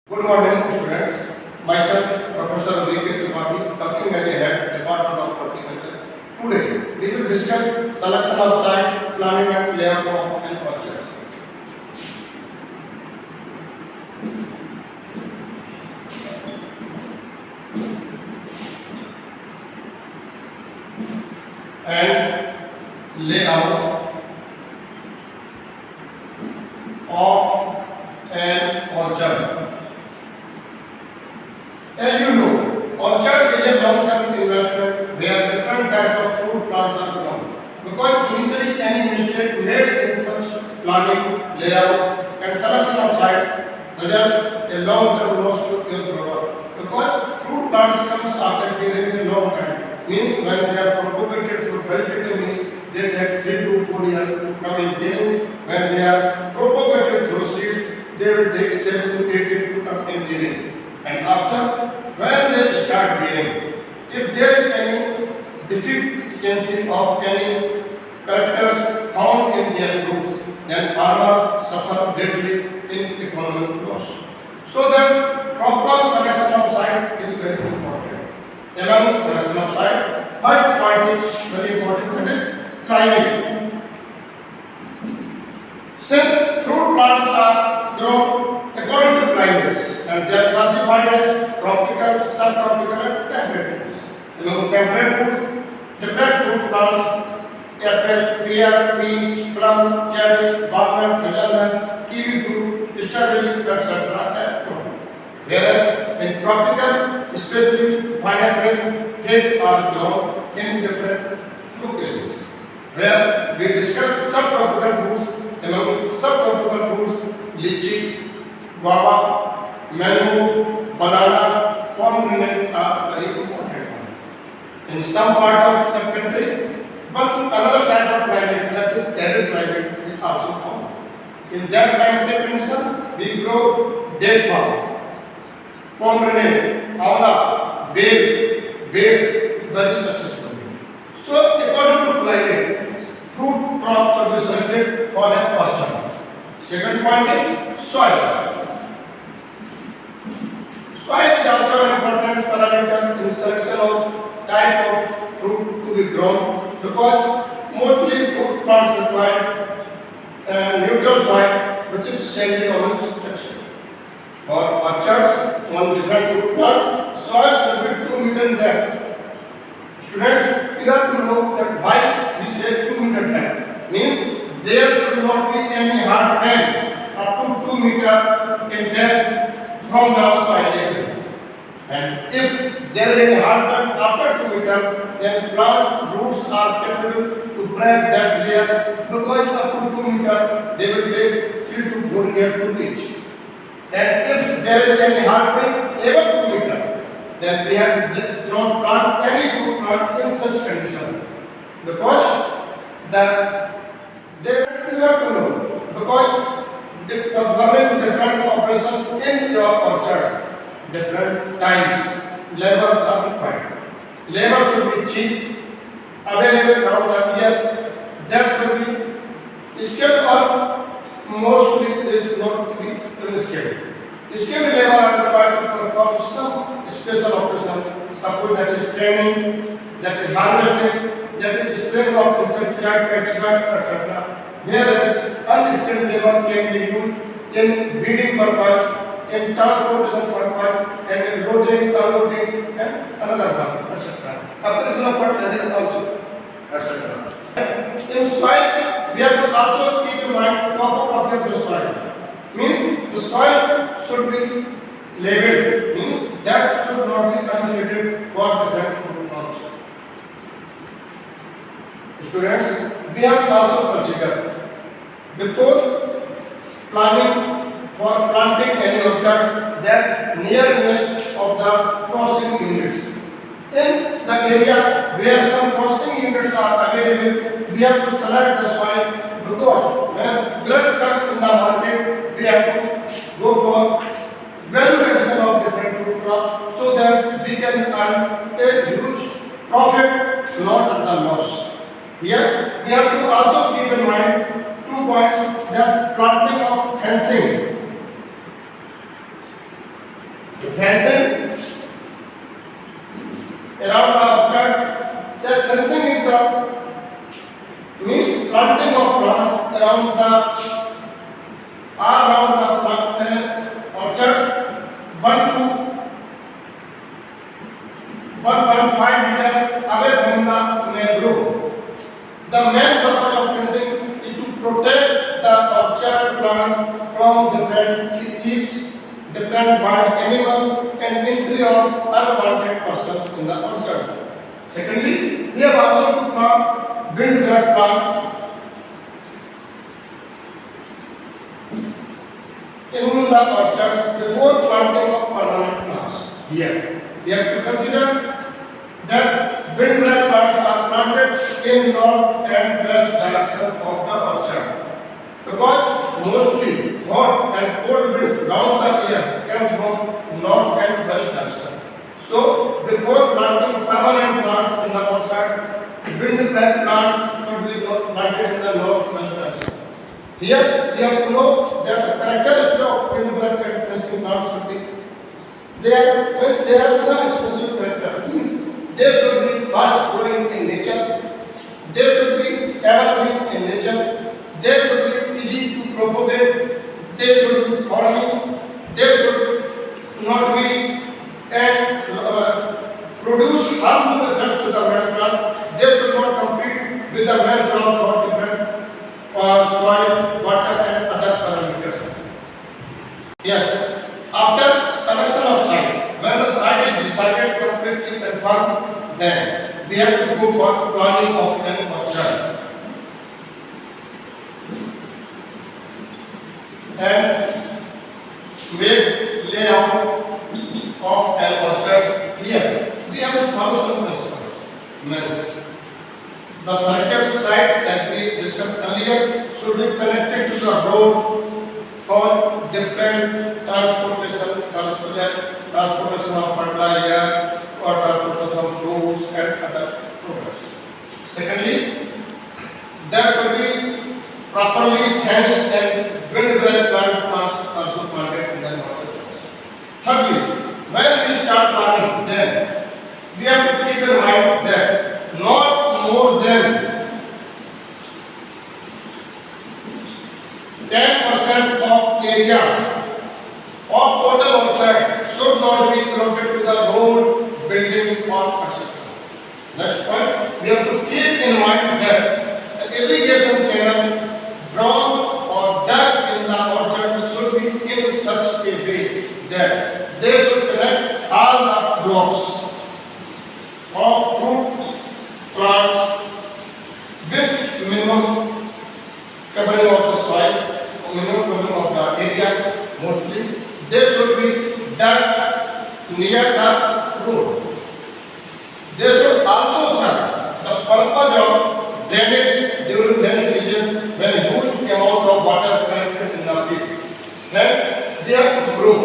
Good morning, students. Myself, Professor V K Tripathi, talking at the head Department of Horticulture. Today, we will discuss selection of site, planning and layout of an orchard. And layout of an orchard. As you know, orchard is a long-term investment where different types of fruit plants are grown. Because initially any mistake made in such planning, layout and selection of site results in long-term loss to your grower. Because fruit plants comes after bearing a long time, means when they are propagated through vegetative means they take 3 to 4 years to come in bearing. When they are propagated through seeds, they will take 7 to 8 years to come in bearing. And after, when they start bearing, if there is any deficiency of any characters found in their fruits, then farmers suffer greatly in economic loss. So that proper selection of site is very important. Among selection of site, first point is very important, that is climate. Since fruit plants are grown according to climates, and they are classified as tropical, subtropical and temperate foods. Among temperate foods, different fruit plants, apple, pear, peach, plum, cherry, walnut, hazelnut, kiwi fruit, strawberry, etc. are grown. Whereas in tropical, especially pineapple, figs are grown in different locations. Where we discuss subtropical fruits. Among subtropical fruits, lychee, guava, mango, banana, pomegranate are very important. In some part of the country, another type of climate, that is arid climate, is also found. In that climatic condition, we grow date palm, pomegranate, amla, bear very successfully. So, according to climate, fruit crops are selected for an orchard. Second point is soil. Soil is also an important parameter in selection of type of fruit to be grown because mostly fruit plants require neutral soil which is sandy loam structure. For orchards on different fruit plants, soil should be 2 meter in depth. Students, you have to know that why we say 2 meter depth. Means there should not be any hard pan up to 2 meter in depth from the soil level. And if there is any hard pan after 2 meter, then plant roots are capable to break that layer because up to 2 meter they will take 3 to 4 years to reach. And if there is any hard pan above 2 meter, then we have not plant any fruit plant in such condition because you have to know because performing different operations in your orchards different times labor are required. Labor should be cheap, available around the year, that should be skilled or mostly is not to be unskilled. Skilled labor are required to perform some special operation, suppose that is training, that is harvesting, that is spraying of insecticide, pesticide, etc. Whereas unskilled labor can be used in breeding purpose, in transportation purpose, and in loading, unloading, and another purpose, etc. Operation of fertilizer also, etc. In soil, we have to also keep in mind topography of the soil. Means the soil should be labeled, means that should not be unrelated for different fruit plants. Students, we have to also consider before planning for planting any orchard that nearness of the processing units. In the area where some processing units are available, we have to select the soil because when goods come in the market, we have to go for value addition of different fruit crops so that we can earn a huge profit, not at the loss. Here, we have to also keep in mind 2 points, that planting of fencing fencing around the orchard. That fencing is the means planting of plants around the orchards 1 to 1.5 meter away from the main road. The main purpose of fencing is to protect the orchard plant from different thieves, different wild animals, and entry of unwanted persons in the orchard. Secondly, we have also to plant windbreak plant in the orchards before planting of permanent plants. Here, we have to consider that windbreak plants are planted in north and west direction of the orchard because mostly hot and cold winds round the year come from north and west direction. So, before planting permanent plants in the orchard, windbreak plants should be planted in the north-west direction. Here, we have to know that the characteristic of windbreak and fencing plants should be they have some specific characteristics. They should be fast growing in nature. They should be evergreen in nature. They should be easy to propagate. They should be thorny. They should not be and produce harmful effects to the main plant. They should not compete with the main plant for different soil, water, and other parameters. Yes, after selection of site, when the site is decided completely confirmed, then we have to go for planning of an orchard. And make layout of an orchard. Here, we have to follow some principles. Means the selected site that we discussed earlier should be connected to the road for different transportation of fertilizer or transportation of fruits and other products. Secondly, there should be properly fenced and windbreak plants also planted in the north. Thirdly, when we start planting, then we have to keep in mind that not more than 10% of area of total orchard should not be eroded to the road, building or etc. Next point, we have to keep in mind that the irrigation channel drawn or dug in the orchard should be in such a way that they should connect all the blocks of fruit plants with minimum covering of the soil, minimum covering of the area. Mostly, they should be dug near the road. They should also serve the purpose of drainage during rainy season when huge amount of water collected in the field. Next, they have to grow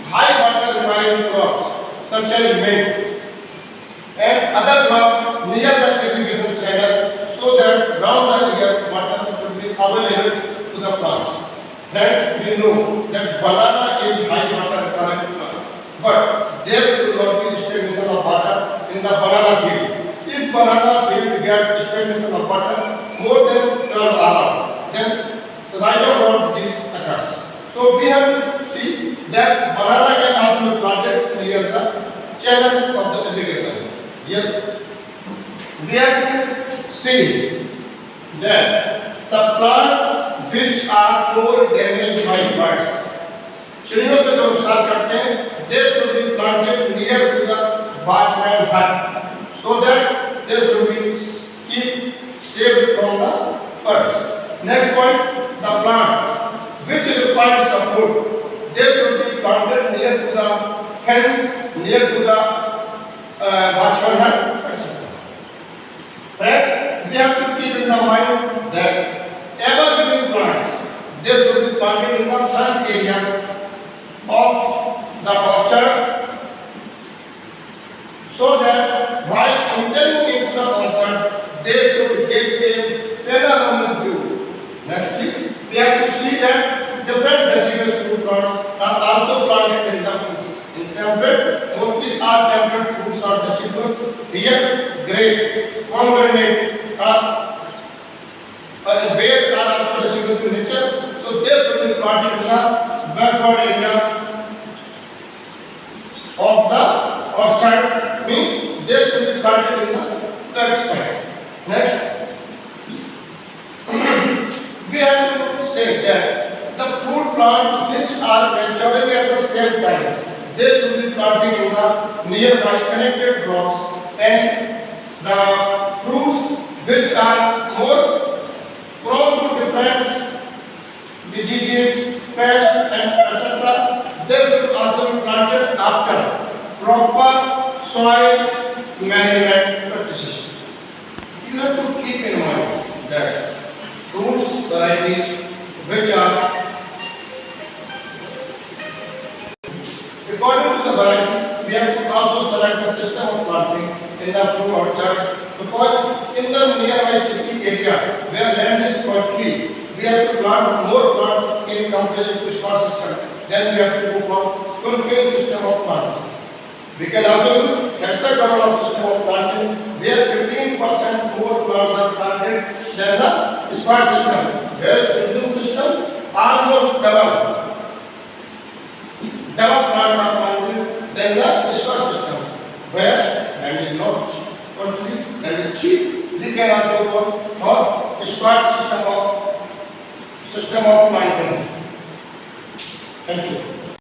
high water requiring crops such as maize and other crops near the irrigation channel so that round the year water should be available to the plants. Next, we know that banana is high water requiring plant, but there should not be stagnation of water in the banana field. If banana field gets stagnation of water more than 12 hours, then the rhizome disease occurs. So we have to see that banana can also be planted near the channel of the irrigation. Here we have to see that the plants which are more damaged by birds, चिड़ियों से जो नुकसान करते हैं, they should be planted near to the watchman hut, so that they should be keep safe from the birds. Next point, the plants which require support, they should be planted near to the fence, near to the watchman hut, etc. Right? We have to keep in the mind that evergreen plants, they should be planted in the front area of the orchard so that while entering into the orchard, they should give a panoramic view. Next, we have to see that different deciduous fruit plants are also planted in the they should be planted in the backward area of the orchard, means they should be planted in the back side. Next, we have to say that the fruit plants which are maturing at the same time, they should be planted in the nearby connected blocks, and the fruits which are more prone to different diseases, pests and etc. they should also be planted after proper soil management practices. You have to keep in mind that fruits varieties which are according to the variety, we have to also select a system of planting in the fruit orchards, because in the nearby city area where land is costly, we have to plant more plants in comparison to small system. Then we have to go for concave system of plants. We can also use hexagonal system of planting where 15% more plants are planted than the square system. Whereas in this system, almost double plants are planted than the square system, where land is not costly, land is cheap. We can also go for square system of planting. Thank you.